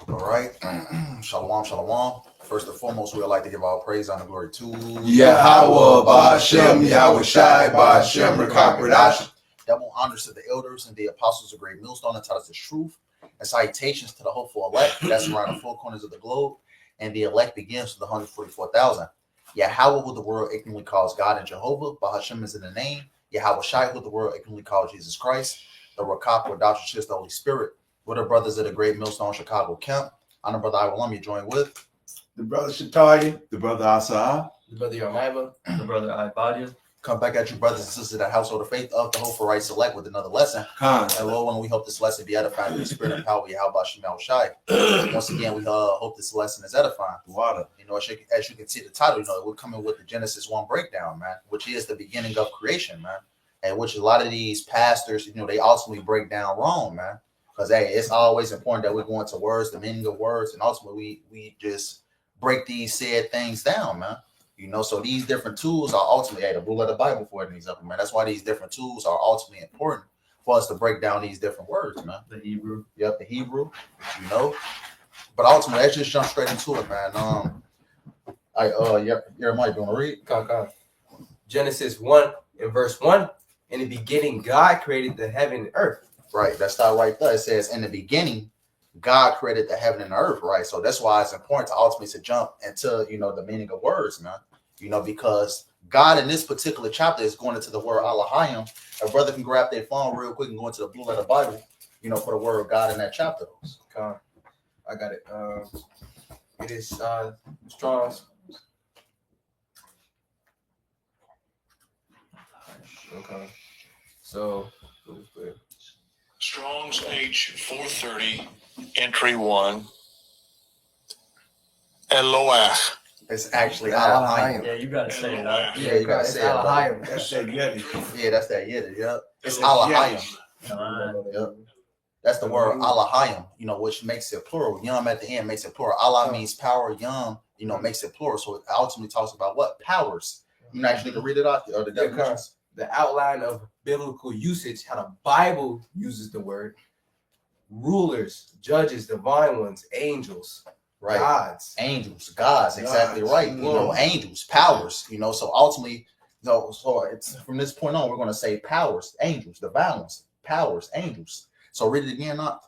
All right. Shalom, shalom. First and foremost, we would like to give all praise, honor, glory to Yahweh, Ba'Shem, Yahweh Shai, Ba'Shem, Rakabradash. Double honors to the elders and the apostles of Great Millstone and taught us the truth. And salutations to the hopeful elect that's around the four corners of the globe. And the elect begins with the 144,000. Yahweh, who the world ignorantly calls God and Jehovah. Ba'Shem is in the name. Yahweh Shai, who the world ignorantly calls Jesus Christ. The Rakabradash is the Holy Spirit. We're the brothers of the Great Millstone Chicago camp. I'm the brother Iwalam. You joined with The brother Shataya, the brother Asa, the brother Yamaiva, the brother Ibadia. Come back at you, brothers and sisters, the household of faith of the Hope for Right Select with another lesson. Khan. And Lord, when we hope this lesson be edifying in the spirit and power, Yahweh Shemel Shai. Once again, we hope this lesson is edifying. Water. You know, as you can see the title, you know, we're coming with the Genesis 1 breakdown, man, which is the beginning of creation, man. And which a lot of these pastors, you know, they ultimately break down wrong, man. Because, hey, it's always important that we go into words, the meaning of words, and ultimately we just break these said things down, man. You know, so these different tools are ultimately, hey, the rule of the Bible for these up, man. That's why these different tools are ultimately important for us to break down these different words, man. The Hebrew. Yep, the Hebrew, you know. But ultimately, let's just jump straight into it, man. Jeremiah, you want to read? Kaka. Genesis 1 and verse 1. In the beginning, God created the heaven and earth. Right, that's not right there. It says, in the beginning, God created the heaven and the earth, right? So that's why it's important to ultimately to jump into, you know, the meaning of words, man. You know, because God in this particular chapter is going into the word Elohim. A brother can grab their phone real quick and go into the Blue Letter Bible, you know, for the word of God in that chapter. Kaka. I got it. It is Strong's. Okay. So, Strong's H430, entry 1. Eloach. It's actually Elohim. Yeah, you gotta say it. Yeah, you gotta say it. Elohim. That's that Yeti. Yeah, that's that Yiddish. Yep. It's It's Elohim. Yiddish. Yep. That's the word Elohim, you know, which makes it plural. Yom at the end makes it plural. Allah means power. Yom, you know, makes it plural. So it ultimately talks about what? Powers. You can actually read it out there. Or the definitions. The outline of biblical usage, how the Bible uses the word: rulers, judges, divine ones, angels, Right. gods. Angels, gods, exactly Gods. right. You know, angels, powers, you know, so ultimately, so it's from this point on, we're going to say powers, angels, divine ones, powers, angels. So read it again, not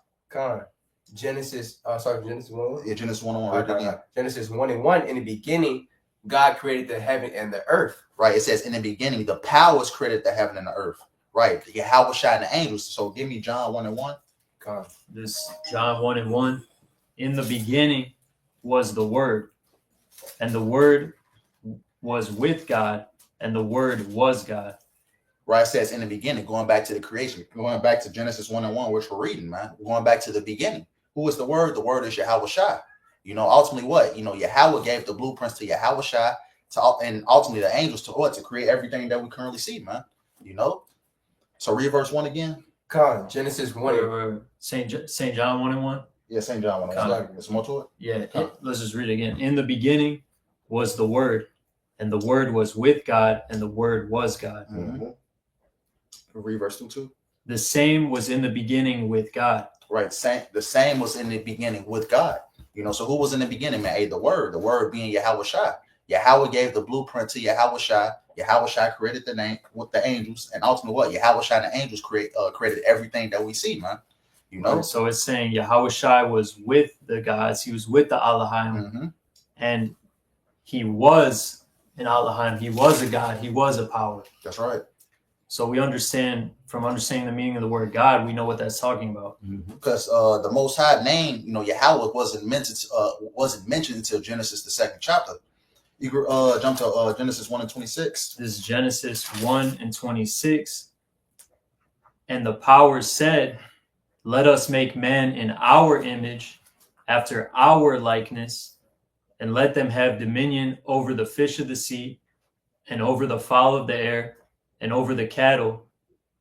Genesis 1. yeah, Genesis 1:1. Read it again. Genesis 1 and 1. In the beginning, God created the heaven and the earth. Right. It says in the beginning, the powers created the heaven and the earth. Right. Yahweh Shai and the angels. So give me John 1 and 1. This John 1 and 1. In the beginning was the Word, and the Word was with God, and the Word was God. Right. It says in the beginning, going back to the creation, going back to Genesis 1 and 1, which we're reading, man. We're going back to the beginning. Who is the Word? The Word is Yahweh Shai. You know, ultimately what? You know, Yahweh gave the blueprints to Yahweh Shai and ultimately the angels to what? To create everything that we currently see, man. You know? So read verse 1 again. Genesis 1. St. John 1 and 1. Yeah, St. John 1. There's more to it. Yeah, let's just read it again. In the beginning was the Word, and the Word was with God, and the Word was God. Mm-hmm. Read verse 2 too. The same was in the beginning with God. Right. The same was in the beginning with God. You know, so who was in the beginning, man? Hey, the word being Yahweh Shai. Yahweh gave the blueprint to Yahweh Shai. Yahweh Shai created the name with the angels, and ultimately what? Yahweh Shai and the angels created everything that we see, man. You know, Right, so it's saying Yahweh Shai was with the gods. He was with the Elohim, and he was an Elohim. He was a God. He was a power. That's right. So we understand from understanding the meaning of the word God, we know what that's talking about. Because the Most High name, you know, Yahweh wasn't mentioned until Genesis the 2nd chapter. You jump to Genesis 1 and 26. This is Genesis 1 and 26. And the power said, "Let us make man in our image, after our likeness, and let them have dominion over the fish of the sea, and over the fowl of the air, and over the cattle,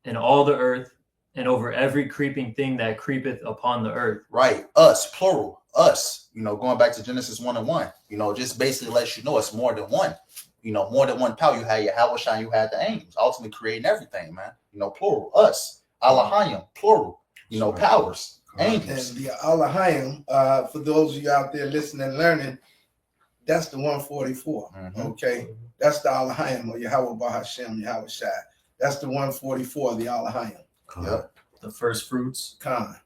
and all the earth, and over every creeping thing that creepeth upon the earth." Right. Us, plural. Us. You know, going back to Genesis 1 and 1. You know, just basically lets you know it's more than one. You know, more than one power. You had Yahweh Shai, you had the angels, ultimately creating everything, man. You know, plural. Us. Elohim, plural. You know, powers. Angels. And the Elohim, for those of you out there listening and learning, that's the 144. Mhm. Okay, that's the Elohim or Yahweh Bahashem, Yahweh Shai. That's the 144, the Elohim. Yep, The first fruits, Khan.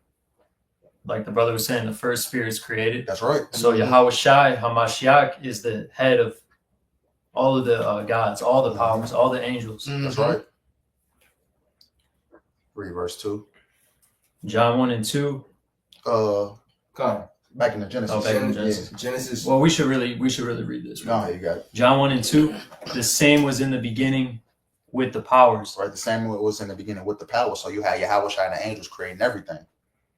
like the brother was saying, the first spirits created. that's right. So Yahweh Shai, Hamashiach, is the head of all of the gods, all the powers, all the angels. That's Mhm. right. Read verse 2. John 1 and 2. Khan. Back in the Genesis. Oh, back in Yeah. Genesis. Genesis. Well, we should really read this. No, you got it. John 1 and 2. The same was in the beginning with the powers. Right, the same way it was in the beginning with the power. So you had Yahweh Shai and the angels creating everything.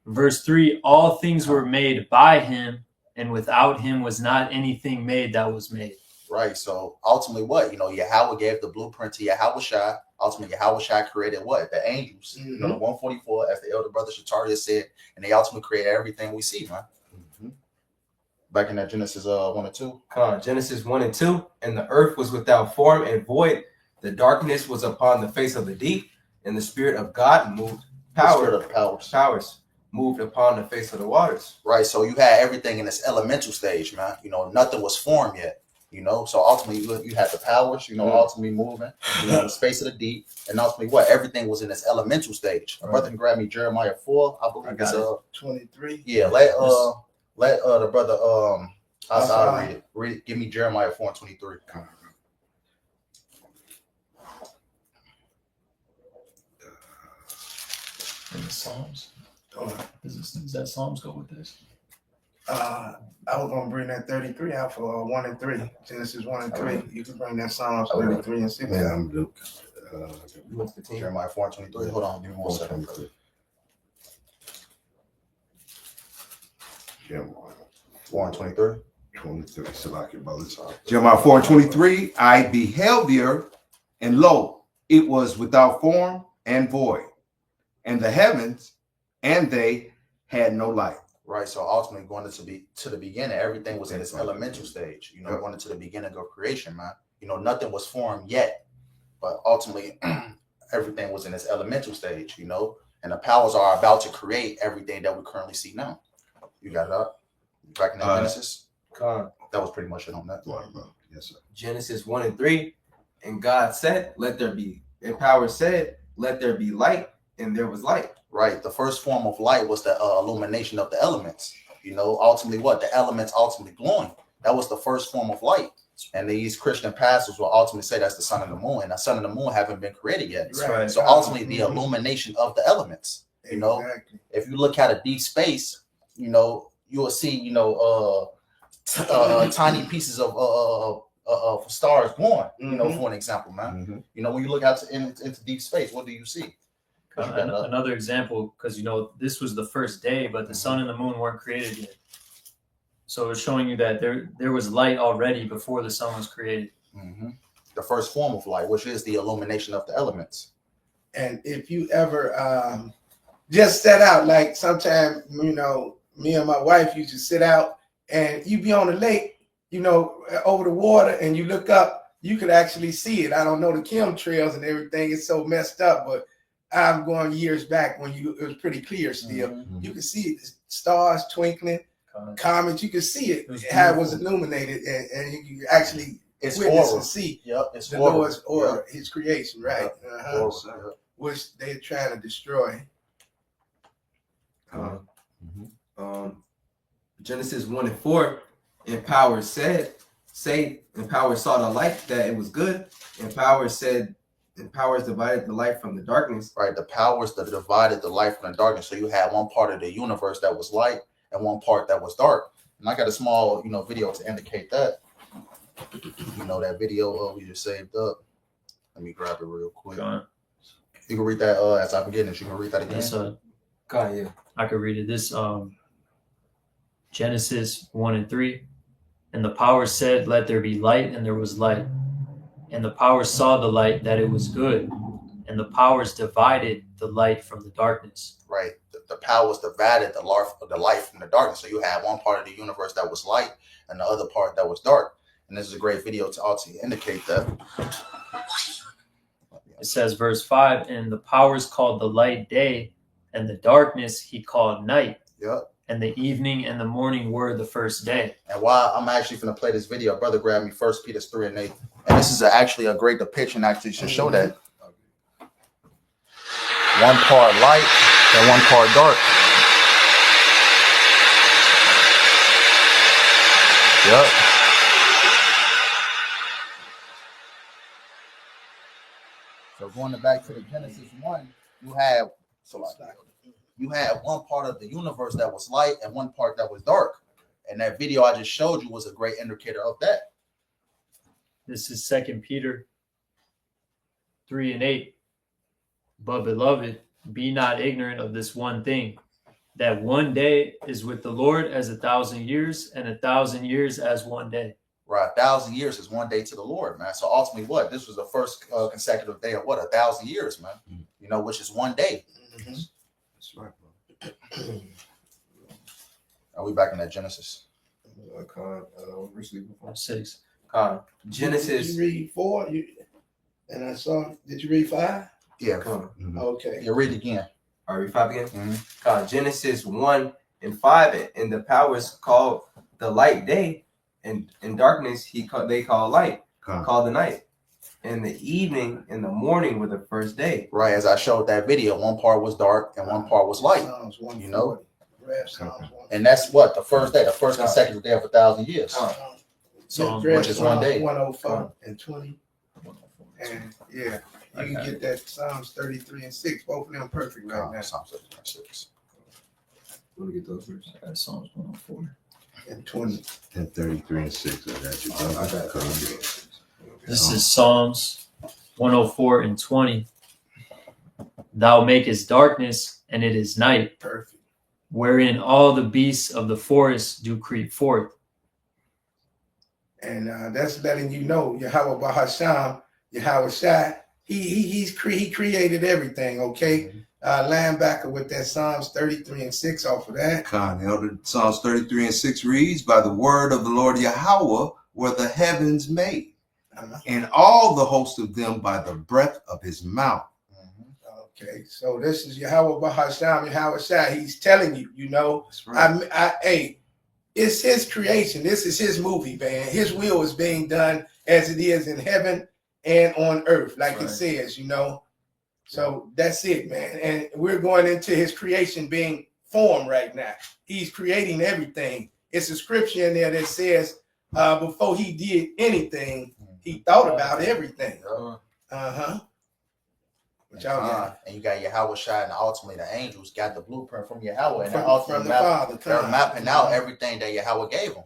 Verse 3. All things were made by him, and without him was not anything made that was made. Right. So ultimately, what? Yahweh gave the blueprint to Yahweh Shai. Ultimately, Yahweh Shai created what? The angels. The 144, as the elder brother Shataria said, and they ultimately created everything we see, man. Back in that Genesis 1 and 2. Khan. Genesis 1 and 2. And the earth was without form and void. The darkness was upon the face of the deep, and the Spirit of God moved. The spirit of the powers. Moved upon the face of the waters. Right. So you had everything in this elemental stage, man. Nothing was formed yet. So ultimately you had the powers, ultimately moving, the space of the deep, and ultimately what? Everything was in this elemental stage. Right. Brother can grab me Jeremiah 4, I believe it's 23. yeah, let the brother I'll read it. Read it. Give me Jeremiah 4 and 23. In the Psalms. Does that Psalms go with this? I was gonna bring that 33 out for 1 and 3. Genesis 1 and 3. You can bring that Psalms Okay. 33 and 6. Yeah, I'm Luke. You went to the team. Jeremiah 4 and 23. Hold on, give me 1 second. Jeremiah 4 and 23. 23. Select your brothers. Jeremiah 4 and 23. I beheld the earth, and lo, it was without form and void, and the heavens, and they had no light. Right. So ultimately going to the beginning, everything was in this elemental stage, going into the beginning of creation, man. Nothing was formed yet, but ultimately everything was in this elemental stage, and the powers are about to create everything that we currently see now. You got it up? Back in the Genesis? Khan. That was pretty much it on that. Right, bro. Yes, sir. Genesis 1 and 3. And God said, let there be. And power said, let there be light. And there was light. Right. The first form of light was the illumination of the elements. Ultimately what? The elements ultimately glowing. That was the first form of light. And these Christian pastors will ultimately say that's the sun and the moon. And the sun and the moon haven't been created yet. Right. So ultimately the illumination of the elements. Exactly. If you look at a deep space, you will see, tiny pieces of stars glowing, for an example, man. Mhm. When you look out into deep space, what do you see? Another example, because this was the first day, but the sun and the moon weren't created yet. So it's showing you that there was light already before the sun was created. The first form of light, which is the illumination of the elements. And if you ever just set out, like sometimes, me and my wife used to sit out and you be on the lake, over the water, and you look up, you could actually see it. I don't know the chemtrails and everything. It's so messed up, but I'm going years back when it was pretty clear still. You could see it, stars twinkling, comets. You could see it, how it was illuminated, and you could actually It's witness aura. and see Yep, it's the aura. Lord's order, Yep. His creation, right? Aura, Uh-huh. Which they're trying to destroy. Genesis 1 and 4. And power said, and power saw the light that it was good. And power said, and powers divided the light from the darkness. Right, the powers that divided the light from the darkness. So you had one part of the universe that was light and one part that was dark. And I got a small, video to indicate that. That video we just saved up. Let me grab it real quick. You can read that as I'm getting it. You can read that again. Yes, God, yeah. I could read it. This Genesis 1 and 3. And the power said, let there be light, and there was light. And the powers saw the light, that it was good. And the powers divided the light from the darkness. Right. The powers divided the light from the darkness. So you had one part of the universe that was light and the other part that was dark. And this is a great video to also indicate that. It says, verse 5, and the powers called the light day, and the darkness he called night. Yep. And the evening and the morning were the first day. And while I'm actually going to play this video, brother, grab me 1 Peter 3:8. And this is actually a great depiction actually to show that one part light and one part dark. Yep. So going back to the Genesis 1, you have one part of the universe that was light and one part that was dark. And that video I just showed you was a great indicator of that. This is 2 Peter 3:8. But beloved, be not ignorant of this one thing, that one day is with the Lord as 1,000 years, and 1,000 years as one day. Right, 1,000 years is one day to the Lord, man. So ultimately, what? This was the first consecutive day of what? 1,000 years, man. You know, which is one day. Mhm. That's right, bro. Are we back in that Genesis? Before. 6. Genesis. Did you read 4? And I saw. Did you read 5? Yeah. Okay. You read it again. Are we 5 again? Mhm. Genesis 1 and 5, and the powers called the light day, and in darkness they call light, called the night. And the evening and the morning were the first day. Right, as I showed that video, one part was dark and one part was light. Psalms 140. You know? Grab Psalms 140. And that's what? The first day, the first consecutive day of 1,000 years. Psalms, Grab which is one day. 104 and 20. And yeah, you can get that Psalms 33 and 6. Both of them perfect right now. Psalm 36. Let me get those first. I got Psalms 104. And 20. And 33 and 6. I got you, bro. I got it. This is Psalms 104 and 20. Thou makest darkness, and it is night, Perfect. wherein all the beasts of the forest do creep forth. And that's letting you know Yahweh Bahasham, Yahweh Shai, he created everything, okay? Linebacker with that Psalms 33 and 6 off of that. Elder, Psalms 33 and 6 reads, by the word of the Lord Yahweh were the heavens made, and all the host of them by the breath of his mouth. Okay, so this is Yahweh Bahasham, Yahweh Shai. He's telling you, you know, That's right. hey, it's his creation. This is his movie, man. His will is being done as it is in heaven and on earth, like it says, you know. So that's it, man. And we're going into his creation being formed right now. He's creating everything. It's a scripture in there that says before he did anything, he thought about everything. Which And you got Yahweh Shai, and ultimately the angels got the blueprint from Yahweh, and from the Father. they're mapping out everything that Yahweh gave them.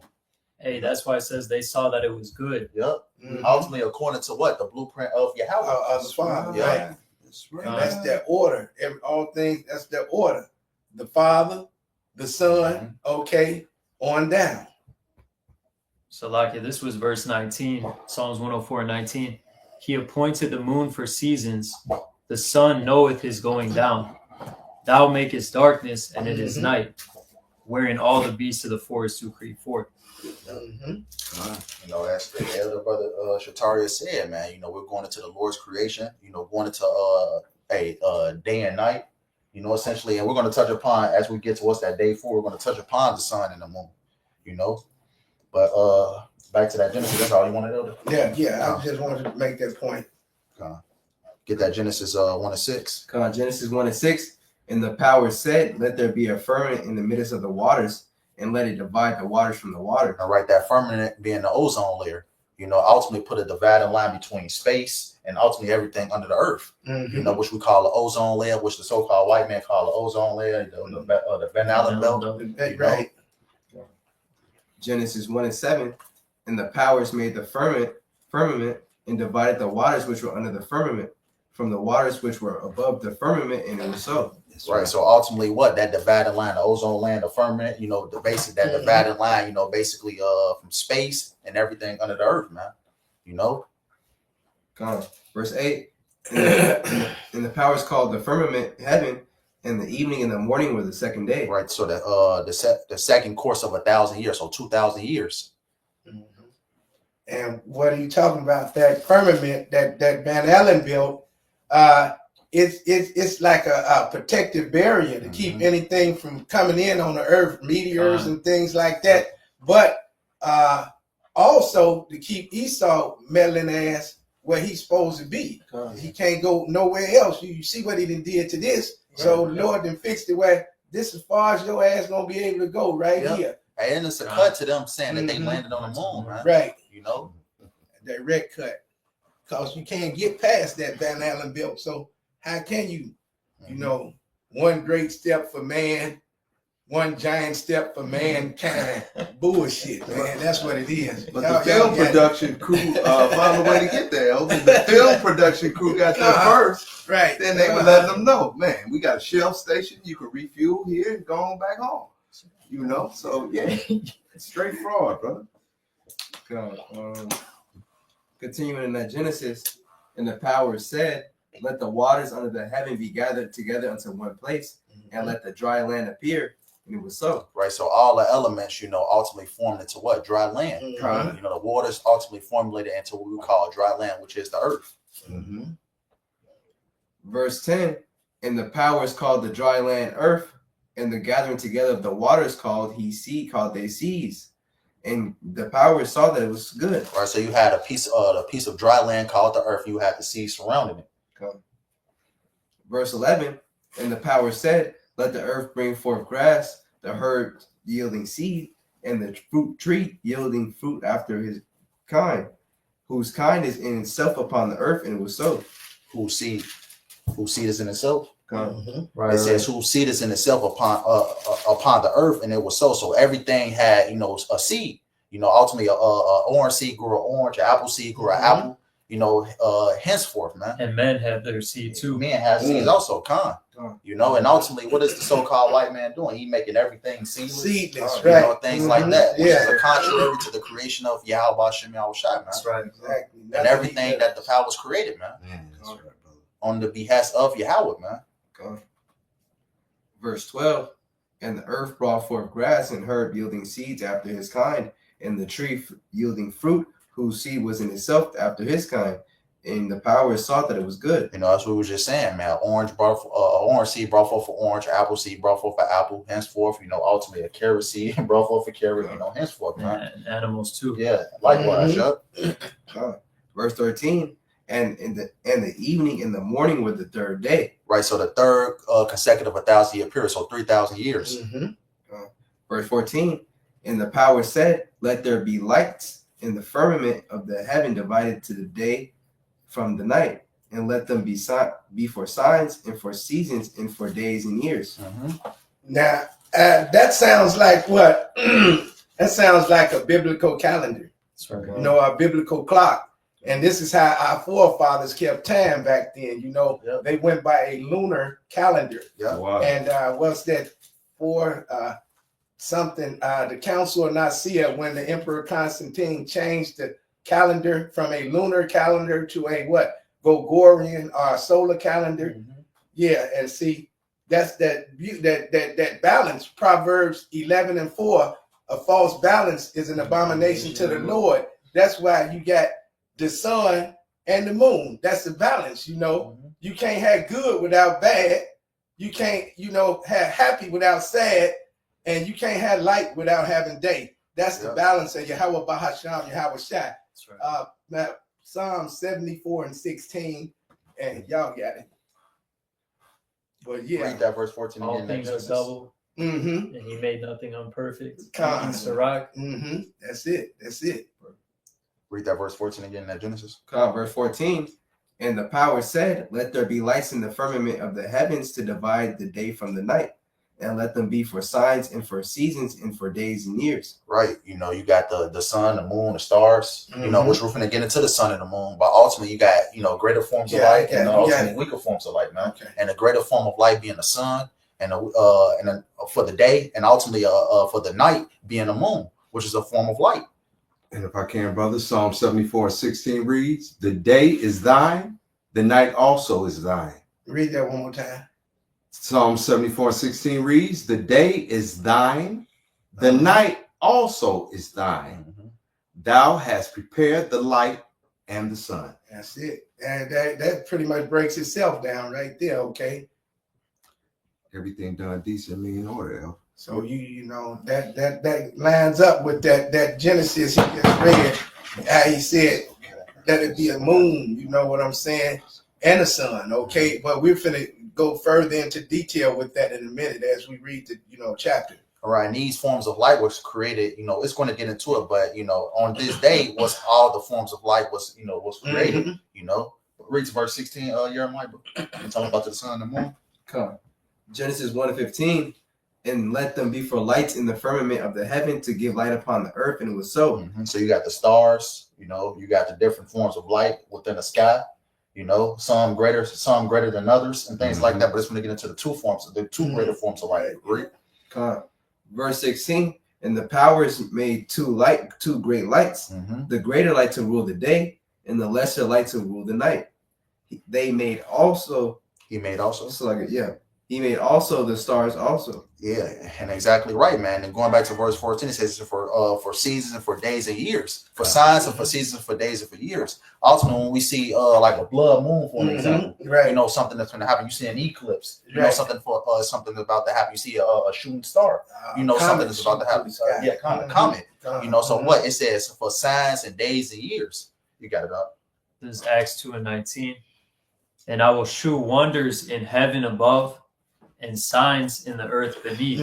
Hey, that's why it says they saw that it was good. Yep. Ultimately, according to what? The blueprint of Yahweh. Of the Father, Yeah. right? That's right. And that's their order. All things, that's their order. The Father, the Son, okay, on down. So, Lakia, this was verse 19, Psalms 104 and 19. He appointed the moon for seasons. The sun knoweth his going down. Thou makest darkness, and it is night, wherein all the beasts of the forest do creep forth. You know, as the elder brother Shataria said, man, you know, we're going into the Lord's creation, you know, going into a day and night, you know, essentially, and we're going to touch upon, as we get towards that day 4, we're going to touch upon the sun and the moon, you know. But back to that Genesis, that's all you wanted, elder? Yeah, I just wanted to make that point. Get that Genesis 1 and 6. Genesis 1 and 6. And the power said, let there be a firmament in the midst of the waters, and let it divide the waters from the water. And right, that firmament being the ozone layer, you know, ultimately put a dividing line between space and ultimately everything under the earth, you know, which we call the ozone layer, which the so-called white man call the ozone layer, the Van Allen belt. Right. Genesis 1 and 7. And the powers made the firmament and divided the waters which were under the firmament from the waters which were above the firmament, and it was so. Right. So ultimately, what that dividing line, the ozone layer, the firmament, you know, the basic that dividing line, you know, basically from space and everything under the earth, man. You know. Verse 8. And the powers called the firmament heaven, and the evening and the morning were the second day. Right. So the second course of 1,000 years, so 2,000 years. And what are you talking about? That firmament that Van Allen built, it's like a protective barrier to keep anything from coming in on the earth, meteors and things like that. But also to keep Esau meddling ass where he's supposed to be. He can't go nowhere else. You see what he did to this. So the Lord then fixed it where this as far as your ass gonna be able to go right here. And it's a cut to them saying that they landed on the moon, man. Right. You know? Direct cut. Because you can't get past that Van Allen belt. So how can you, you know, one great step for man, one giant step for mankind? Bullshit, man. That's what it is. But the film production crew found a way to get there. The film production crew got there first. Right. Then they would let them know, man, we got a Shell station. You can refuel here and go on back home. You know? So, yeah, straight fraud, brother. Continuing in that Genesis, and the power said, let the waters under the heaven be gathered together unto one place, and let the dry land appear. And it was so. Right. So all the elements, you know, ultimately formed into what? Dry land. You know, the waters ultimately formulated into what we call dry land, which is the earth. Verse 10, and the power is called the dry land earth, and the gathering together of the waters called they seas. And the power saw that it was good. Right. So you had a piece of dry land called the earth. You had the sea surrounding it. Verse 11, and the power said, let the earth bring forth grass, the herb yielding seed, and the fruit tree yielding fruit after his kind, whose kind is in itself upon the earth. And it was so. Whose seed is in itself. Right. It says whose seed is in itself upon the earth, and it was so. So everything had, you know, a seed. You know, ultimately, a orange seed grew an orange, an apple seed grew an apple. You know, henceforth, man. And men have their seed too. Men have seeds also, you know, and ultimately, what is the so-called white man doing? He making everything seedless, you right? know, things like that, which is a contrary to the creation of Yahweh Shem Yahushai, man. That's right. Exactly. And everything that the power was created, man, That's right, brother. on the behest of Yahweh, man. Verse 12, and the earth brought forth grass and herb yielding seeds after his kind, and the tree yielding fruit, whose seed was in itself after his kind. And the power saw that it was good. You know, that's what we were just saying, man. Orange seed brought forth an orange, apple seed brought forth an apple. Henceforth, you know, ultimately a carrot seed brought forth a carrot. You know, henceforth, man. And animals too. Yeah, likewise. Verse 13, and in the evening, in the morning, with the third day. Right. So the third consecutive 1,000-year period. So 3,000 years. Verse 14, and the power said, let there be lights in the firmament of the heaven divided to the day from the night, and let them be for signs and for seasons and for days and years. Now, that sounds like what? That sounds like a biblical calendar. That's right. You know, a biblical clock. And this is how our forefathers kept time back then. You know, they went by a lunar calendar. Wow. And what's that for? The Council of Nicaea, when the Emperor Constantine changed the calendar from a lunar calendar to a Gregorian solar calendar. Yeah, and see, that's that balance. Proverbs 11:4, a false balance is an abomination to the Lord. That's why you got the sun and the moon. That's the balance. You know, you can't have good without bad. You can't, you know, have happy without sad. And you can't have light without having day. That's the balance of Yahweh Bahasham, Yahweh Shai. Right. Psalm 74:16, and y'all got it. But yeah. Read that verse 14 again. All things are double. And he made nothing unperfect. Sirach. That's it. Read that verse 14 again in that Genesis. Verse 14, and the power said, let there be lights in the firmament of the heavens to divide the day from the night, and let them be for signs and for seasons and for days and years. Right. You know, you got the sun, the moon, the stars, you know, which we're going to get into the sun and the moon. But ultimately, you got, you know, greater forms of light and ultimately weaker forms of light, man. And the greater form of light being the sun, and for the day, and ultimately for the night being the moon, which is a form of light. And if I can, brother, Psalm 74:16 reads, the day is thine, the night also is thine. Read that one more time. Psalm 74:16 reads, the day is thine, the night also is thine. Thou hast prepared the light and the sun. That's it. And that pretty much breaks itself down right there, okay? Everything done decently in order, El. So you know that lines up with that Genesis he just read. How he said that it be a moon, you know what I'm saying, and a sun, okay? But we're finna go further into detail with that in a minute as we read the chapter. All right, and these forms of light was created, it's going to get into it, but on this day was all the forms of light was created, Read verse 16, Jeremiah, and talking about the sun and the moon. Come. Genesis 1:15, and let them be for lights in the firmament of the heaven to give light upon the earth, and it was so. So you got the stars, you got the different forms of light within the sky, some greater than others and things like that. But it's going to get into the two greater forms of light. Read. Come. Verse 16, and the powers made two great lights, the greater light to rule the day, and the lesser light to rule the night. He made also the stars also. Yeah, and exactly right, man. And going back to verse 14, it says for seasons and for days and years, for signs and for seasons, for days and for years. Ultimately, when we see like a blood moon, for example, right? something that's going to happen. You see an eclipse. Something something about to happen. You see a shooting star. Something that's about to happen. Comet. So what it says for signs and days and years. You got it up. This is Acts 2:19. And I will shew wonders in heaven above, and signs in the earth beneath,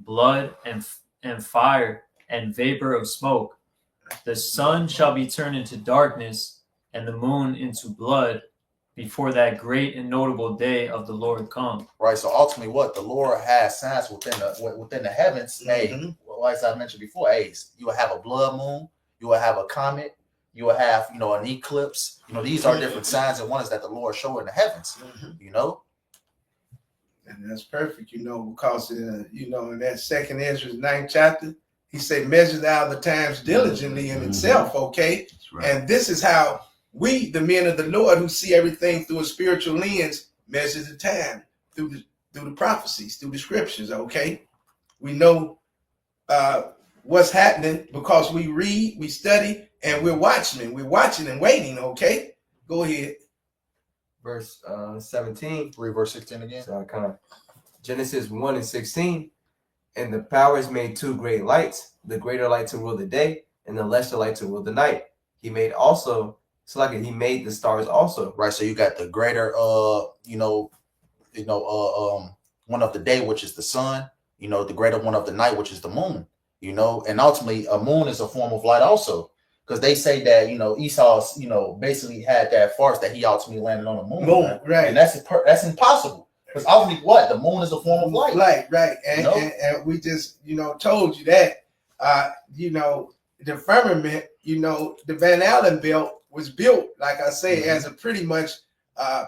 blood and fire and vapor of smoke. The sun shall be turned into darkness, and the moon into blood, before that great and notable day of the Lord come. Right. So ultimately, what the Lord has signs within the heavens. Hey, as I mentioned before, you will have a blood moon, you will have a comet, you will have an eclipse. These are different signs and wonders that the Lord showed in the heavens. And that's perfect, because in that second Ezra 9th chapter, he said, measure thou the times diligently in itself, okay? Right. And this is how we, the men of the Lord, who see everything through a spiritual lens, measure the time through the prophecies, through the scriptures, okay? We know what's happening because we read, we study, and we're watchmen. We're watching and waiting, okay? Go ahead. Verse 17. Read verse 16 again. So Genesis 1:16. And the powers made two great lights, the greater light to rule the day, and the lesser light to rule the night. He made also, he made the stars also. Right. So you got the greater one of the day, which is the sun, the greater one of the night, which is the moon, and ultimately a moon is a form of light also. Because they say that Esau basically had that farce that he ultimately landed on the moon, right? And that's impossible. Because ultimately, what the moon is a form of light, right? And we just told you that the firmament, the Van Allen belt was built, like I say, as a pretty much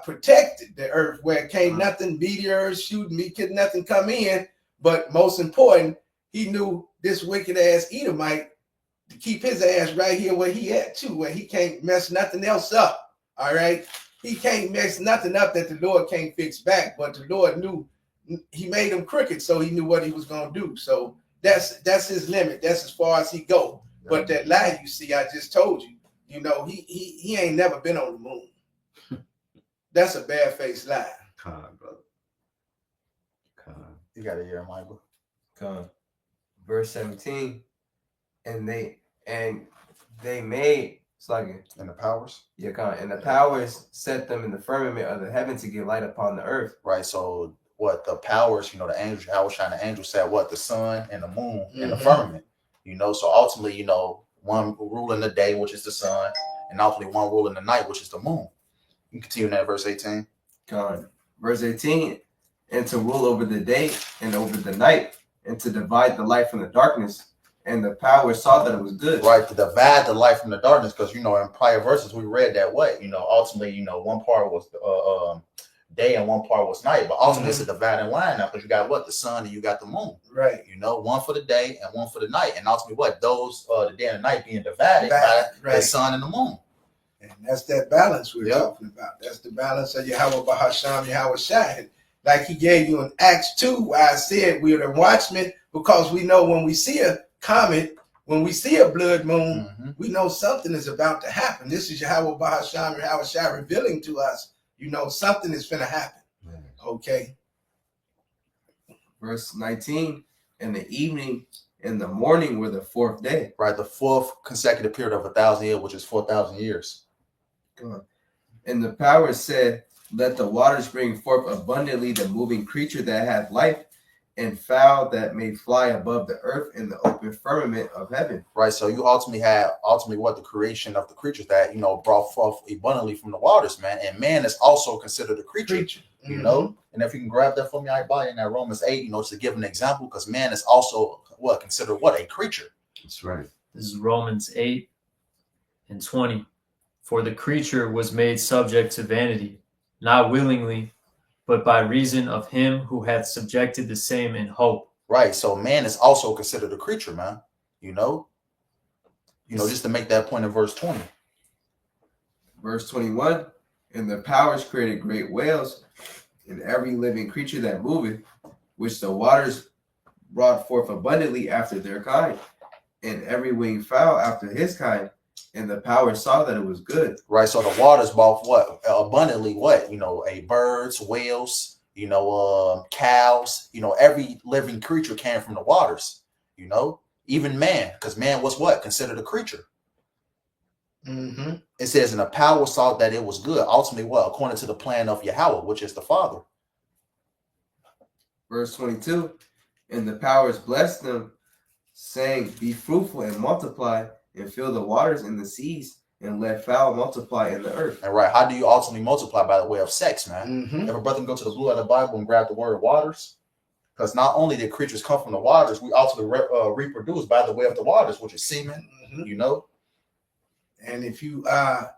protected the earth where can't nothing meteors shooting me, could nothing come in. But most important, he knew this wicked ass Edomite to keep his ass right here where he at too, where he can't mess nothing else up. All right. He can't mess nothing up that the Lord can't fix back, but the Lord knew. He made him crooked, so he knew what he was going to do. So that's his limit. That's as far as he go. But that lie, you see, I just told you, he ain't never been on the moon. That's a bad face lie. Come on, brother. Come on. You got to hear Michael. Come. Verse 17. And they made and the powers. And the powers set them in the firmament of the heaven to give light upon the earth. Right. So what the powers, the angels, the angel said what the sun and the moon and the firmament. So ultimately, one rule in the day, which is the sun, and ultimately one rule in the night, which is the moon. You continue that verse 18. Verse 18, and to rule over the day and over the night, and to divide the light from the darkness. And the powers saw that it was good. Right, to divide the light from the darkness, because in prior verses we read that way. Ultimately, one part was day and one part was night, but ultimately it's a dividing line now, because you got what? The sun and you got the moon. Right. One for the day and one for the night. And ultimately what? Those the day and the night being divided by the sun and the moon. And that's that balance we're talking about. That's the balance of Yahweh Bahasham, Yahweh Shai. Like he gave you in Acts 2, where I said we're the watchmen, because we know when we see a comet, when we see a blood moon, Mhm. we know something is about to happen. This is Yahweh Bahasham, Yahweh Shai revealing to us, something is going to happen. Okay. Verse 19, in the evening and the morning were the fourth day. Right, the fourth consecutive period of 1,000 years, which is 4,000 years. And the power said, let the waters bring forth abundantly the moving creature that hath life, and fowl that may fly above the earth in the open firmament of heaven. Right, so you ultimately what the creation of the creatures that brought forth abundantly from the waters, man. And man is also considered a creature. You know, and if you can grab that for me, I buy in that Romans 8, to give an example, because man is also considered a creature. That's right. This is Romans 8:20. For the creature was made subject to vanity, not willingly, but by reason of him who hath subjected the same in hope. Right, so man is also considered a creature, man. Just to make that point in verse 20. Verse 21, and the powers created great whales, and every living creature that moveth, which the waters brought forth abundantly after their kind, and every winged fowl after his kind. And the power saw that it was good. Right, so the waters brought abundantly birds, whales, cows, every living creature came from the waters, even man, because man was considered a creature. Mm-hmm. It says, and the power saw that it was good. Ultimately, according to the plan of Yahweh, which is the Father. Verse 22, and the powers blessed them, saying, be fruitful and multiply, and fill the waters and the seas, and let fowl multiply in the earth. And right, how do you ultimately multiply? By the way of sex, man. Mm-hmm. If a brother can go to the blue of the Bible and grab the word waters, because not only did creatures come from the waters, we also reproduce by the way of the waters, which is semen. Mm-hmm. And if you a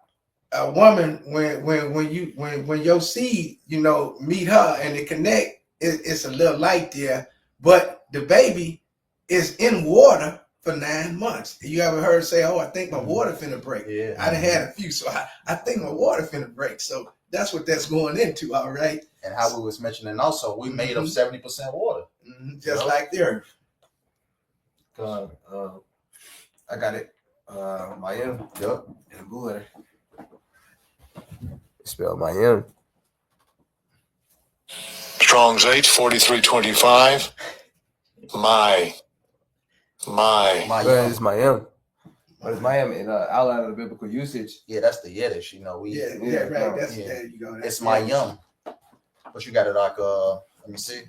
woman, when your seed, meet her and they connect, it's a little light there, but the baby is in water for 9 months. You ever heard say, "Oh, I think my water finna break"? Yeah, I done had a few, so I think my water finna break. So that's what that's going into, all right. And how we was mentioning also, we made up 70% water, just like the earth. I got it. Mayim. Yep. In a blue letter. Spell Mayim. Strong's 8, 4325. My. But it's Mayim. But it's Mayim in outline of the biblical usage. Yeah, that's the Yiddish. Yeah, right. That's there you go. It's my yum. But you got it like let me see.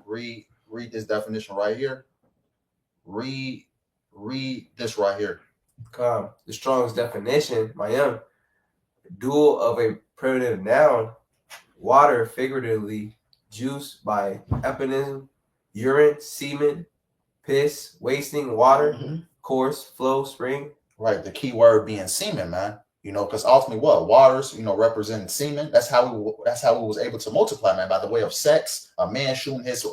Read this definition right here. Read this right here. The Strong's definition, Mayim, dual of a primitive noun, water figuratively, juice by eponym, urine, semen, piss, wasting, water, course, flow, spring. Right, the key word being semen, man. Because ultimately, waters, represent semen. That's how we was able to multiply, man, by the way of sex. A man shooting his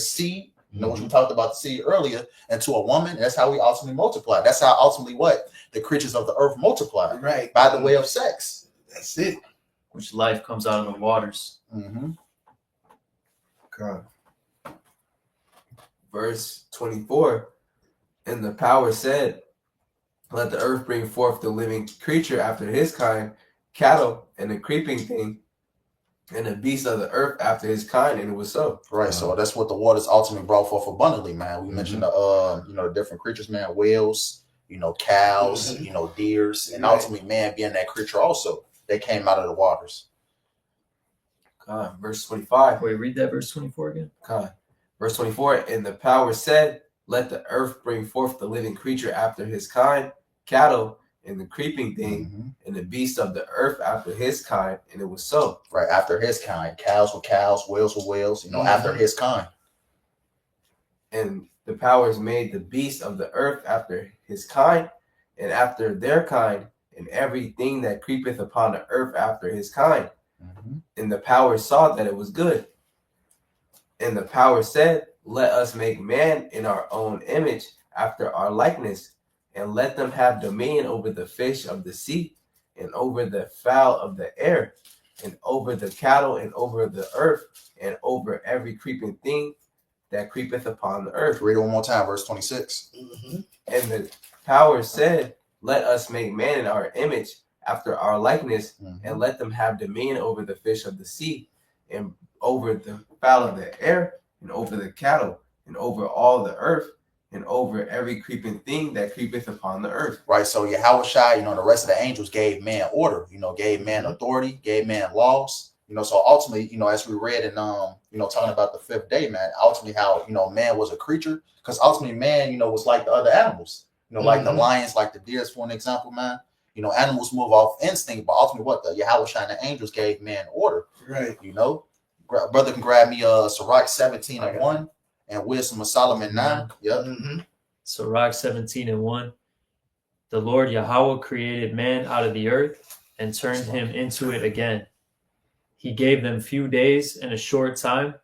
seed, which we talked about the seed earlier, into a woman. And that's how we ultimately multiply. That's how ultimately the creatures of the earth multiply, right, by the way of sex. That's it. Which life comes out of the waters. Verse 24, and the power said, let the earth bring forth the living creature after his kind, cattle and the creeping thing, and the beasts of the earth after his kind, and it was so. Right, so that's what the waters ultimately brought forth abundantly, man. We mentioned the different creatures, man, whales, cows, deers, and ultimately man being that creature also. They came out of the waters. Verse 25. Wait, read that verse 24 again. Verse 24, and the power said, let the earth bring forth the living creature after his kind, cattle and the creeping thing, and the beast of the earth after his kind, and it was so. Right, after his kind. Cows were cows, whales were whales, after his kind. And the powers made the beast of the earth after his kind, and after their kind, and everything that creepeth upon the earth after his kind. And the power saw that it was good. And the power said, let us make man in our own image, after our likeness, and let them have dominion over the fish of the sea, and over the fowl of the air, and over the cattle, and over the earth, and over every creeping thing that creepeth upon the earth. Read it one more time, verse 26. Mhm. And the power said, let us make man in our image, after our likeness, and let them have dominion over the fish of the sea, and over the fowl of the air, and over the cattle, and over all the earth, and over every creeping thing that creepeth upon the earth. Right. So Yahweh Shai, the rest of the angels gave man order, gave man authority, gave man laws. So ultimately, as we read in talking about the fifth day, man, ultimately how man was a creature, because ultimately man, was like the other animals, like the lions, like the deers, for an example, man. Animals move off instinct, but ultimately what the Yahweh Shai and the angels gave man order. Right. Brother can grab me Sirach 17:1 and Wisdom of Solomon 9. Yep. Sirach 17:1. The Lord Yahweh created man out of the earth and turned him into it again. He gave them few days and a short time,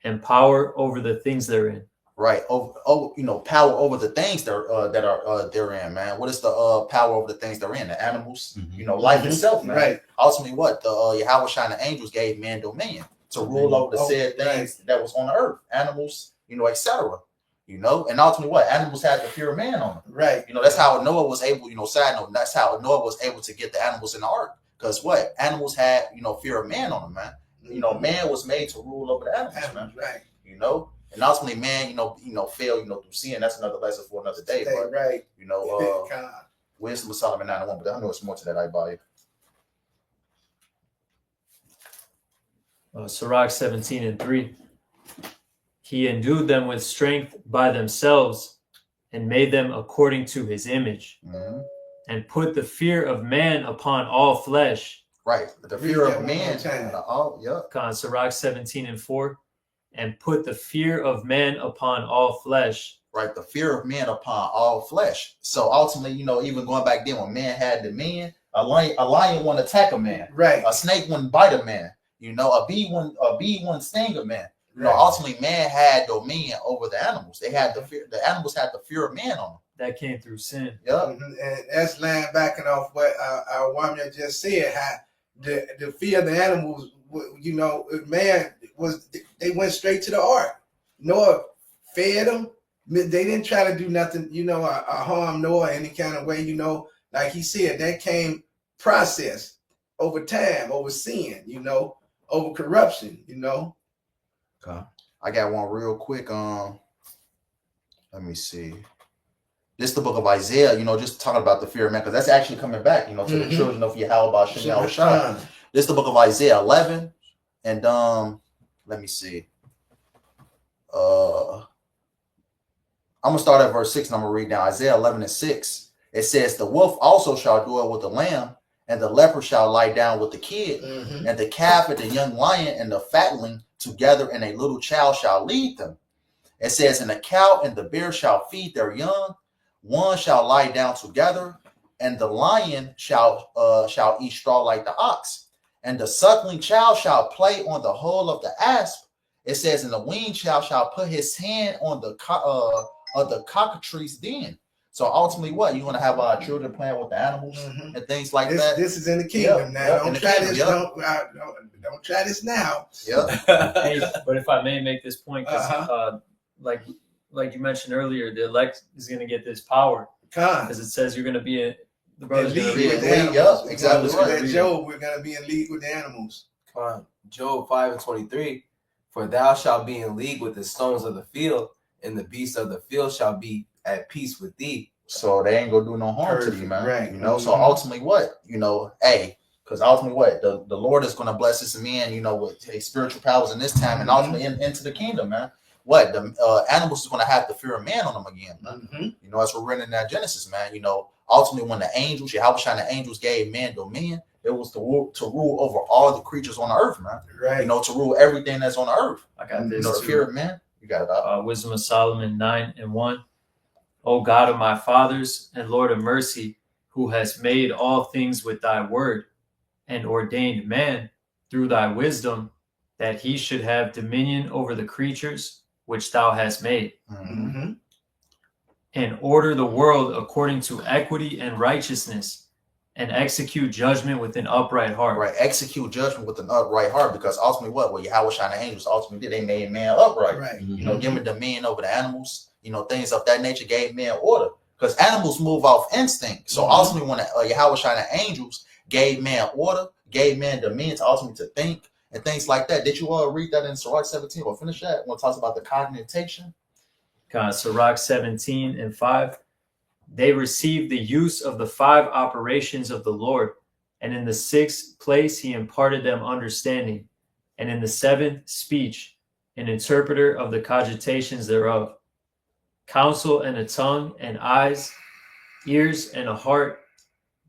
and power over the things therein. Right. Power over the things that are therein, man. What is the power over the things therein? The animals, life itself, man. Right. Ultimately, what the Yahweh Shai and the angels gave man dominion to rule over the said things that was on the earth, animals, etc. And ultimately, what animals had the fear of man on them. Right. That's how Noah was able. Side note, that's how Noah was able to get the animals in the ark, because what animals had, fear of man on them, man. Man was made to rule over the animals, man. Right. And ultimately, man, fail, through sin. That's another lesson for another day. But Right. Wisdom of Solomon 9:1, but I know it's more to that. I buy it. Sirach 17:3. He endued them with strength by themselves, and made them according to his image, and put the fear of man upon all flesh. Right, the fear of man. Sirach 17:4. And put the fear of man upon all flesh. Right, the fear of man upon all flesh. So ultimately, even going back then when man had dominion, a lion wouldn't attack a man. Right. A snake wouldn't bite a man. A bee wouldn't sting a man. Ultimately, man had dominion over the animals. They had the fear. The animals had the fear of man on them. That came through sin. Yep. And that's line backing off what our woman just said. How the fear of the animals, man they went straight to the ark. Noah fed them. They didn't try to do nothing, harm Noah any kind of way. Like he said, that came process over time, over sin, over corruption, Okay. I got one real quick. Let me see. This is the book of Isaiah, just talking about the fear of man, because that's actually coming back, to the children of Yahweh Shai. This is the book of Isaiah 11, and let me see. I'm gonna start at verse 6 and I'm gonna read down Isaiah 11:6. It says, the wolf also shall dwell with the lamb, and the leopard shall lie down with the kid, and the calf and the young lion and the fatling together, and a little child shall lead them. It says, and the cow and the bear shall feed their young, one shall lie down together, and the lion shall eat straw like the ox, and the suckling child shall play on the hole of the asp. It says, and the weaned child shall put his hand on the cockatrice's den. So ultimately, what you're gonna have children playing with the animals and things like that. This is in the kingdom now. Don't try this. Don't try this now. Hey, but if I may make this point, because like you mentioned earlier, the elect is going to get this power, because it says you're going to be the brothers going to be with the animals. Exactly right. Job, we're going to be in league with the animals. Job 5:23. For thou shalt be in league with the stones of the field, and the beasts of the field shall be at peace with thee. So they ain't gonna do no harm to you, man. Right. So ultimately, what because ultimately, what the Lord is gonna bless us men, with spiritual powers in this time, and ultimately into the kingdom, man. What the animals is gonna have the fear of man on them again, man. As we're reading in that Genesis, man. Ultimately, when the angels, Yahweh Shai and the angels gave man dominion, it was to rule over all the creatures on the earth, man. Right. To rule everything that's on the earth. I got this. The fear of man. You got it. Wisdom of Solomon 9:1. O God of my fathers and Lord of mercy, who has made all things with thy word, and ordained man through thy wisdom, that he should have dominion over the creatures which thou hast made, and order the world according to equity and righteousness, and execute judgment with an upright heart. Right, execute judgment with an upright heart, because ultimately what? Well, Yahweh Shai and the angels ultimately did, they made man upright. Right. You know, giving dominion over the animals, you know, things of that nature, gave man order. Because animals move off instinct. So ultimately, when Yahweh Shai and the angels gave man order, gave man dominion to ultimately to think and things like that. Did you read that in Sirach 17 or finish that when it talks about the cognition? Sirach 17:5. They received the use of the 5 operations of the Lord, and in the 6th place he imparted them understanding, and in the 7th speech, an interpreter of the cogitations thereof. Counsel and a tongue and eyes, ears and a heart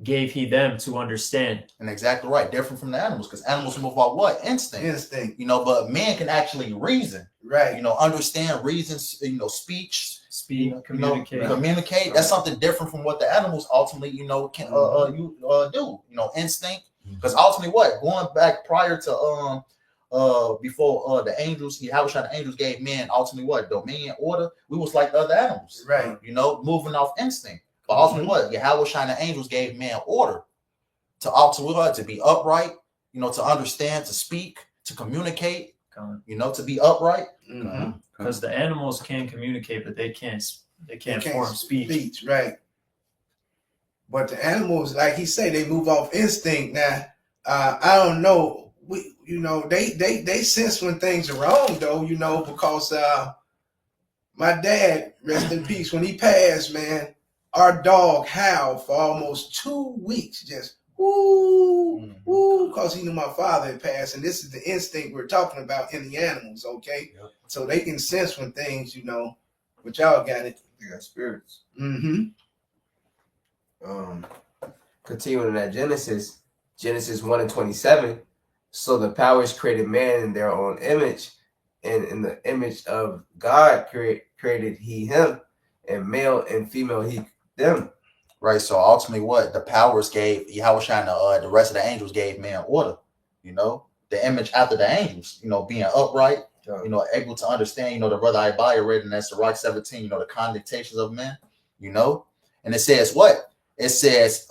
gave he them to understand. And exactly right, different from the animals, because animals move off what? Instinct. Instinct. You know, but man can actually reason. Right. You know, understand reasons. You know, speech. Speak, communicate. Communicate. That's something different from what the animals ultimately, you know, can do. You know, instinct. Because ultimately, what, going back prior to before the angels, Yahweh Shai, the angels gave men ultimately what, dominion, order. We was like the other animals, Right. You know, moving off instinct. But ultimately, what, Yahweh Shai, the angels gave man order to ultimately what, to be upright. You know, to understand, to speak, to communicate. You know, to be upright. Because the animals can communicate, but they can't form speech. Right. But the animals, like he said, they move off instinct. Now, I don't know. You know, they sense when things are wrong, though. You know, because my dad, rest in peace, when he passed, man, our dog howled for almost 2 weeks, just woo, woo, because he knew my father had passed. And this is the instinct we're talking about in the animals, okay? Yep. So they can sense when things, you know, but y'all got it. They got spirits. Continuing at Genesis 1:27. So the powers created man in their own image, and in the image of God created he him, and male and female he them. Right. So ultimately, what the powers gave Yahweh Shai, the rest of the angels gave man order. You know, the image after the angels. You know, being upright. You know, able to understand. You know, the brother Ibaya read in that Sirach 17. You know, the connotations of men. You know, and it says what? It says,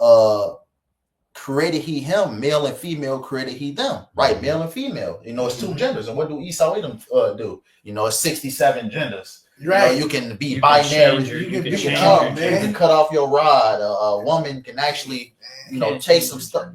created he him, male and female created he them. Right, male and female. You know, it's 2 genders. And what do Esau Edom do? You know, it's 67 genders. Right. You know, you can be binary. You can cut off your rod. A woman can actually, you know, taste some stuff.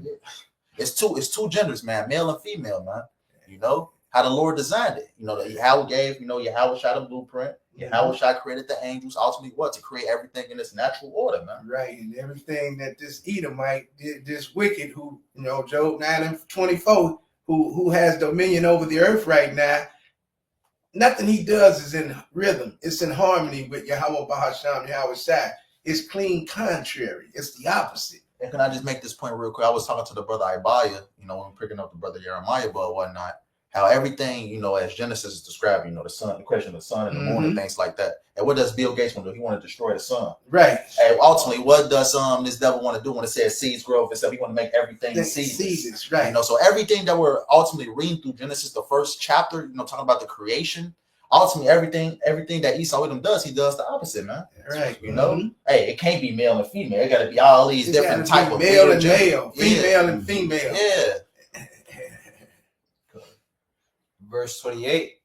It's two genders, man, male and female, man. You know how the Lord designed it. You know, Yahweh gave, you know, Yahweh Shai the blueprint. Yahweh Shai created the angels. Ultimately, what, to create everything in its natural order, man. Right, and everything that this Edomite did, this wicked, who, you know, Job 9:24, who has dominion over the earth right now. Nothing he does is in rhythm. It's in harmony with Yahweh Bahasham, Yahweh Shai. It's clean contrary. It's the opposite. And can I just make this point real quick? I was talking to the brother Ibaya, you know, when picking up the brother Jeremiah, but whatnot. How everything, you know, as Genesis is described, you know, the sun, the question of the sun and the moon and things like that. And what does Bill Gates want to do? He want to destroy the sun. Right. And ultimately, what does this devil want to do when it says seeds grow and stuff? He want to make everything seeds. Right. You know, so everything that we're ultimately reading through Genesis, the first chapter, you know, talking about the creation, ultimately everything that Esau Edom does, he does the opposite, man. Right. You know, hey, it can't be male and female. It got to be all these different type of male and male, female and female. Yeah. Verse 28,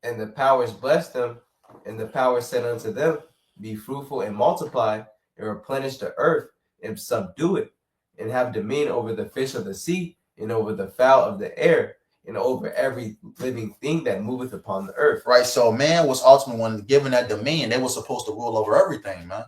and the powers blessed them, and the powers said unto them, be fruitful and multiply, and replenish the earth, and subdue it, and have dominion over the fish of the sea, and over the fowl of the air, and over every living thing that moveth upon the earth. Right, so man was ultimately, when given that dominion, they were supposed to rule over everything, man.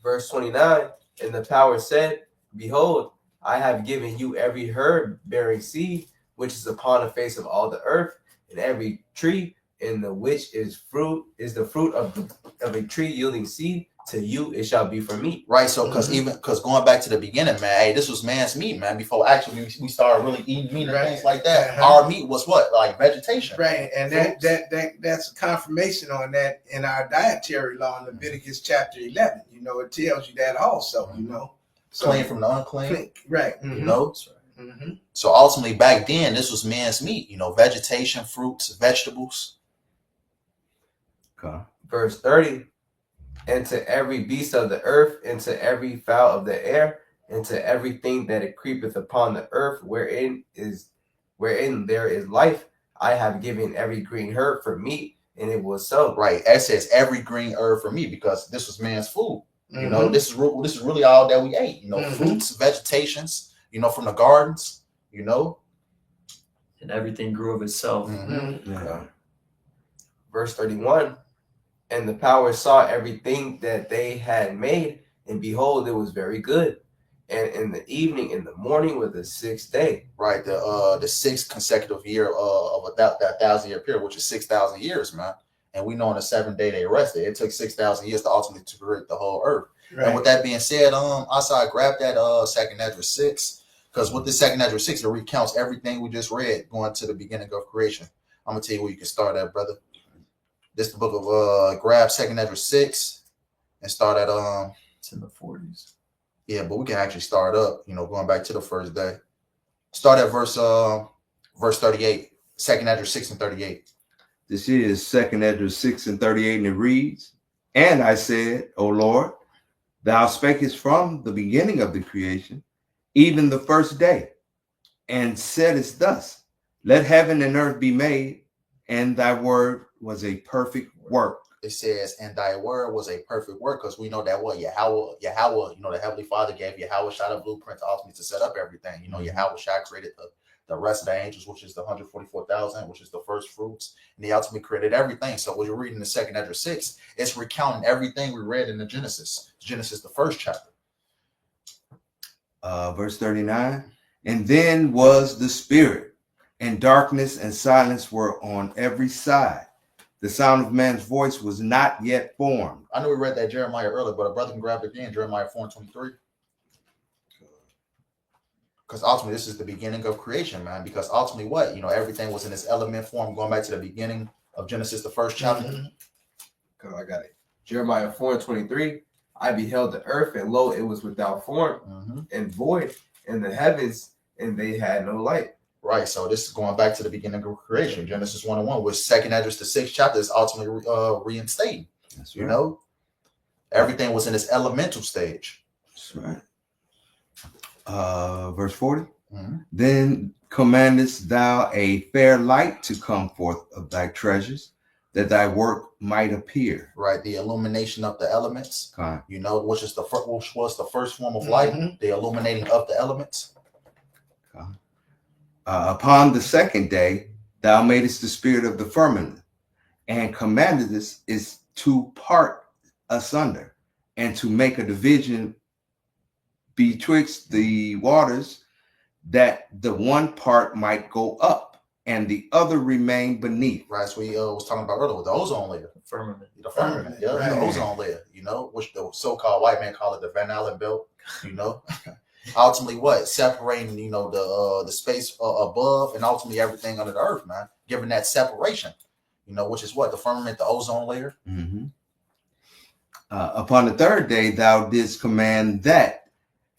Verse 29, and the power said, behold, I have given you every herb bearing seed, which is upon the face of all the earth, and every tree in the which is the fruit of a tree yielding seed. To you it shall be for meat. Right. So because going back to the beginning, man, hey, this was man's meat, man. Before actually we started really eating meat and things like that. Our meat was what? Like vegetation. Right. And that's a confirmation on that in our dietary law in Leviticus chapter 11. You know, it tells you that also, you know. So, clean from the unclean. Right. You know? So ultimately back then, this was man's meat, you know, vegetation, fruits, vegetables. Verse 30, and to every beast of the earth, and to every fowl of the air, and to everything that it creepeth upon the earth, wherein there is life, I have given every green herb for meat, and it was so. Right. It says every green herb for me, because this was man's food. You know, this is really all that we ate. You know, fruits, vegetations. You know, from the gardens. You know, And everything grew of itself. Yeah. Verse 31, and the powers saw everything that they had made, and behold, it was very good. And in the evening, in the morning, was the sixth day. Right. The sixth consecutive year of that 1,000-year period, which is 6,000 years, man. And we know on the 7th day they rested. It took 6,000 years to ultimately to create the whole earth. Right. And with that being said, I grabbed that 2nd Ezra 6, because with this 2nd Ezra 6, it recounts everything we just read going to the beginning of creation. I'm gonna tell you where you can start at, brother. This is the book of grab 2nd Ezra 6 and start at It's in the 40s. yeah, but we can actually start up, you know, going back to the first day. Start at verse 38, 2nd Ezra 6 and 38. This is 2nd Ezra 6 and 38, and it reads, and I said, O Lord, thou spakest from the beginning of the creation, even the first day, and saidest thus, let heaven and earth be made, and thy word was a perfect work. It says, and thy word was a perfect work, because we know that what Yahweh, you know, the Heavenly Father gave Yahweh Shai a blueprint ultimately to set up everything. You know, Yahweh Shai created the rest of the angels, which is the 144,000, which is the first fruits, and he ultimately created everything. So when you're reading the 2nd Ezra 6, it's recounting everything we read in the Genesis, the first chapter. Verse 39, and then was the Spirit, and darkness and silence were on every side. The sound of man's voice was not yet formed. I know we read that Jeremiah earlier, but a brother can grab it again, Jeremiah 4:23. Because ultimately, this is the beginning of creation, man. Because ultimately, what? You know, everything was in its element form, going back to the beginning of Genesis, the first chapter. Because I got it. Jeremiah 4:23, I beheld the earth, and lo, it was without form and void, and the heavens, and they had no light. Right. So this is going back to the beginning of creation, Genesis 1:1, which 2nd Ezra, the 6th chapter, is ultimately reinstating. That's You know, everything was in its elemental stage. That's right. Verse 40. Then commandest thou a fair light to come forth of thy treasures, that thy work might appear. Right. The illumination of the elements. You know, which was the first form of light. The illuminating of the elements. Upon the 2nd day, thou madest the spirit of the firmament, and commandedest is to part asunder, and to make a division betwixt the waters, that the one part might go up, and the other remain beneath. Right. So we was talking about earlier with the ozone layer. Firmament. The firmament, yeah, Right. the ozone layer, you know, which the so-called white man call it the Van Allen belt, you know. Ultimately, what? Separating, you know, the space above and ultimately everything under the earth, man. Giving that separation, you know, which is what? The firmament, the ozone layer. Upon the 3rd day, thou didst command that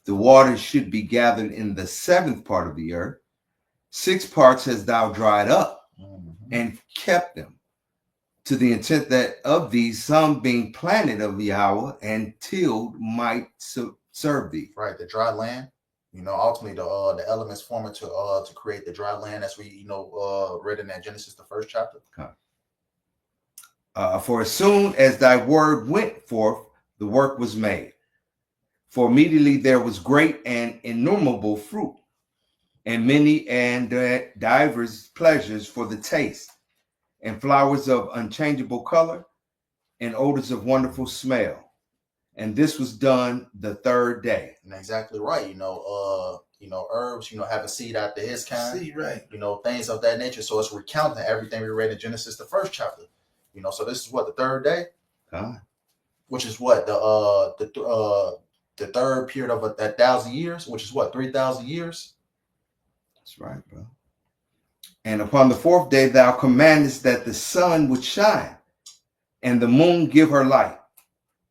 the waters should be gathered in the 7th part of the earth. 6 parts hast thou dried up and kept them, to the intent that of these some being planted of Yahweh and tilled might serve thee. Right, the dry land. You know, ultimately the elements forming to create the dry land, as we, you know, read in that Genesis, the first chapter. For as soon as thy word went forth, the work was made. For immediately there was great and innumerable fruit, and many and divers pleasures for the taste, and flowers of unchangeable color, and odors of wonderful smell. And this was done the 3rd day. And exactly right. You know, herbs, you know, having seed after his kind. See, right. You know, things of that nature. So it's recounting everything we read in Genesis, the first chapter. You know, so this is what, the 3rd day, which is what the 3rd period of that 1,000 years, which is what, 3,000 years. That's right, bro. And upon the 4th day, thou commandest that the sun would shine, and the moon give her light,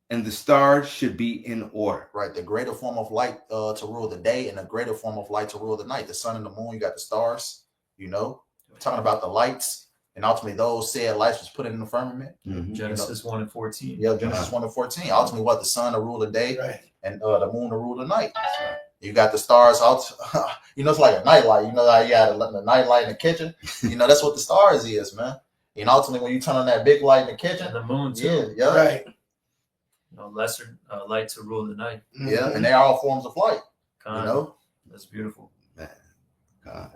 and the stars should be in order. Right, the greater form of light to rule the day, and the greater form of light to rule the night. The sun and the moon, you got the stars. You know, we're talking about the lights. And ultimately, those said lights was put in the firmament. Mhm. Genesis 1 and 14. Yeah, Genesis 1 and 14. Ultimately, what the sun to rule the day Right. and the moon to rule the night. You got the stars out. It's like a nightlight. You know how you got the nightlight in the kitchen. That's what the stars is, man. And ultimately, when you turn on that big light in the kitchen, And the moon too. yeah, Right. Lesser light to rule the night. yeah, and they're all forms of light. God, that's beautiful. God.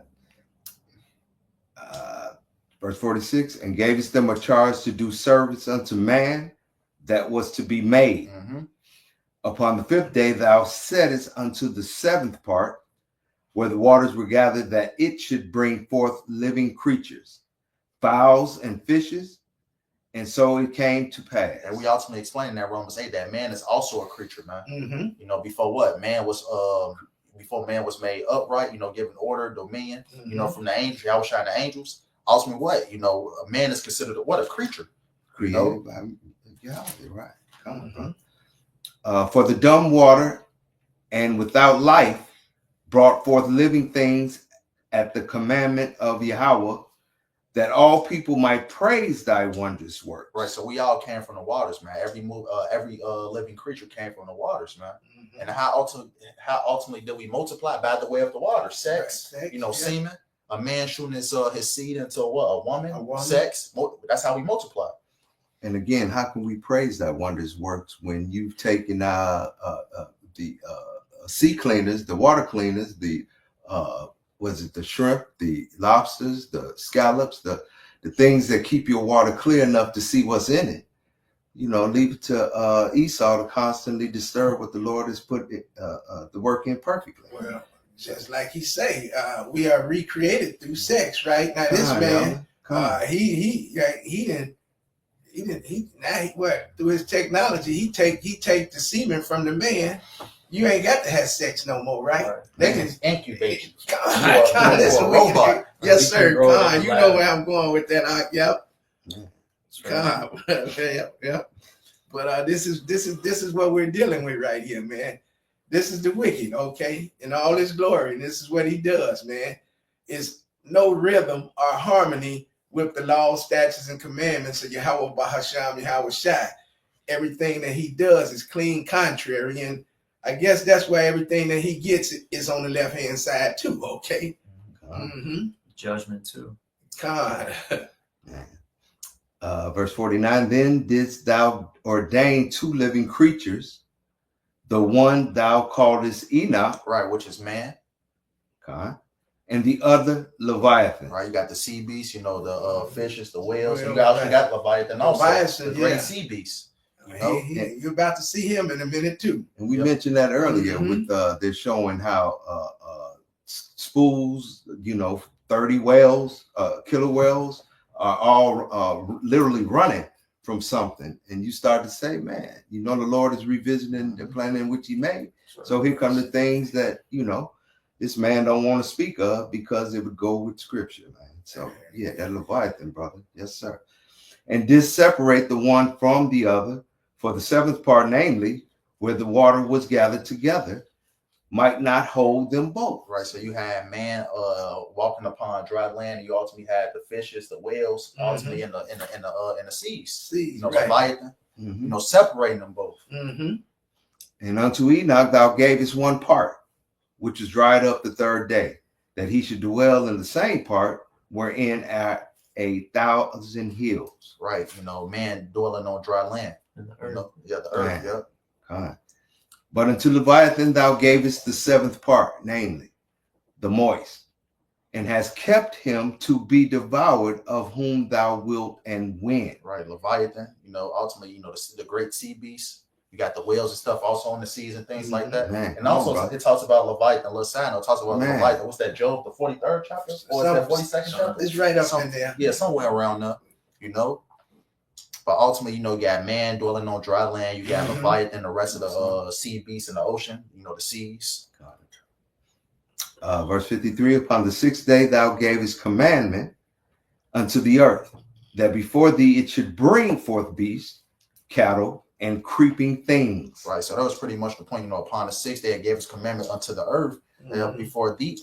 Verse 46, and gavest them a charge to do service unto man that was to be made. Mm-hmm. Upon the 5th day, thou settest unto the 7th part, where the waters were gathered, that it should bring forth living creatures, fowls and fishes. And so it came to pass. And we ultimately explain in that Romans 8 that man is also a creature, man. Mm-hmm. Before what? Before man was made upright, given order, dominion, from the angels, Yahweh shine the angels. Ultimately, what? A man is considered a creature. Created by Yahweh, right? Come on, for the dumb water and without life brought forth living things at the commandment of Yahweh, that all people might praise thy wondrous works. Right. So we all came from the waters, man. Every living creature came from the waters, man. Mm-hmm. And how ultimately did we multiply? By the way of the water, sex. Right. Sex, semen. A man shooting his seed into what? A woman. Sex. That's how we multiply. And again, how can we praise thy wondrous works when you've taken the sea cleaners, the water cleaners, the shrimp, the lobsters, the scallops, the things that keep your water clear enough to see what's in it. Leave it to Esau to constantly disturb what the Lord has put the work in perfectly. Well, just like he say, we are recreated through sex, right? Now this man, through his technology, he take the semen from the man. You ain't got to have sex no more, right? They can incubate. God, that's a robot. Yes, sir. God, you know where I'm going with that. Yep. God, yep. But this is what we're dealing with right here, man. This is the wicked, okay, in all his glory. And this is what he does, man. Is no rhythm or harmony with the laws, statutes, and commandments of Yahweh Bahasham Yahweh Shai. Everything that he does is clean contrary, and I guess that's why everything that he gets is on the left-hand side too, okay? Mm-hmm. Judgment too. God. Verse 49, then didst thou ordain 2 living creatures, the one thou callest Enoch, right, which is man, God, and the other Leviathan. Right, you got the sea beasts, the fishes, the whales. You got Leviathan also, the great sea beast. You're about to see him in a minute too. And we mentioned that earlier with they're showing how spools, 30 whales, killer whales are all literally running from something. And you start to say, man, the Lord is revisiting the plan in which he made. Sure. So here come the things that, this man don't want to speak of because it would go with scripture, man. So yeah, that Leviathan, brother. Yes, sir. And did separate the one from the other for the 7th part, namely, where the water was gathered together, might not hold them both. Right. So you had man walking upon dry land, and you ultimately had the fishes, the whales, ultimately in the seas. Leviathan, separating them both. Mm-hmm. And unto Enoch thou gavest 1 part, which is dried up the 3rd day, that he should dwell in the same part wherein are 1,000 hills. Right. Man dwelling on dry land. In the earth. The earth. Yeah. God. But unto Leviathan thou gavest the 7th part, namely, the moist, and has kept him to be devoured, of whom thou wilt and when. Right. Leviathan, ultimately, the great sea beasts. You got the whales and stuff also in the seas and things like that. Man, and also it talks about Leviathan, Lysano talks about Leviathan. What's that, Job, the 43rd chapter? Or is that 42nd chapter? It's right up in there. Yeah, somewhere around there, But ultimately, you got man dwelling on dry land. You got Leviathan, the rest of the sea beasts in the ocean, the seas. Verse 53, upon the 6th day thou gavest commandment unto the earth, that before thee it should bring forth beasts, cattle, and creeping things. Right. So that was pretty much the point. Upon the 6th day, it gave his commandments unto the earth before thee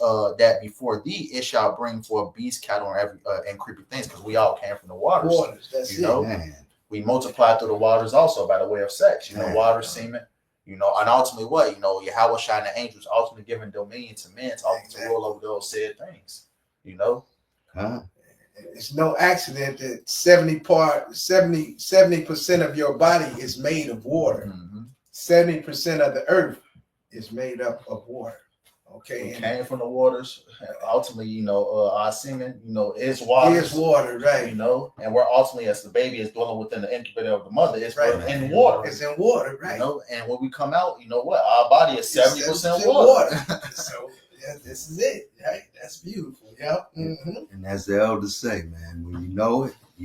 it shall bring forth beast, cattle, and every and creepy things, because we all came from the waters. Waters, that's You it. know? Man. We multiply through the waters also by the way of sex. You know, Yeah. water, semen. You know, and ultimately what? You know, Yahweh shine the angels, ultimately giving dominion to men to ultimately rule over those said things. You know? Huh? It's no accident that 70% of your body is made of water. Mhm. 70% of the earth is made up of water. Okay. We And came from the waters. Ultimately, you know, our semen, you know, is water. here's water, right? You know, and we're ultimately, as the baby is dwelling within the incubator of the mother, it's Right. in water. It's in water, right? You know, and when we come out, you know what? Our body is 70% 70% water. So yeah, this is it, right? That's beautiful. Yep. Mhm. And as the elders say, man, when you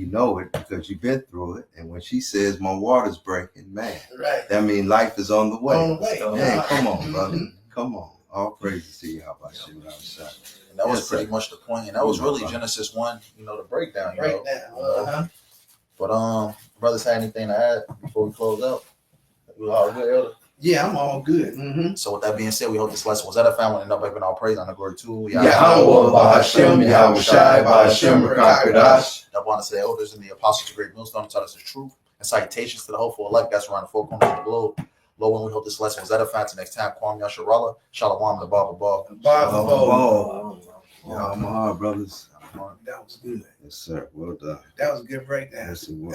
know it because you've been through it. And when she says my water's breaking, man, Right. that means life is on the way. On the way. Man, come on, Mhm. brother. Come on. All praises to you, how about you? And that was Yes, pretty sir. much the point. And that was really brother. Genesis 1, you know, the breakdown. You Break know? down. Uh-huh. But brothers had anything to add before we close out? We all good, Elder? Yeah, I'm all good. Mm-hmm. So with that being said, we hope this lesson was edifying. We'll end up giving all praise and glory to Yahweh Bahashem, Yahweh Shai, Bahashem Rakakadash. I want to say the elders and the apostles of great millstone taught us the truth and citations to the hopeful elect that's around the four corners of the globe. Lord, when we hope this lesson was edifying. Till next time, Kwame Yasharallah, Shalom, the Baba Ball. Bible. Yeah, I'm hard, brothers. That was good. Yes, sir. Well done. That was a good breakdown. Yes, it was.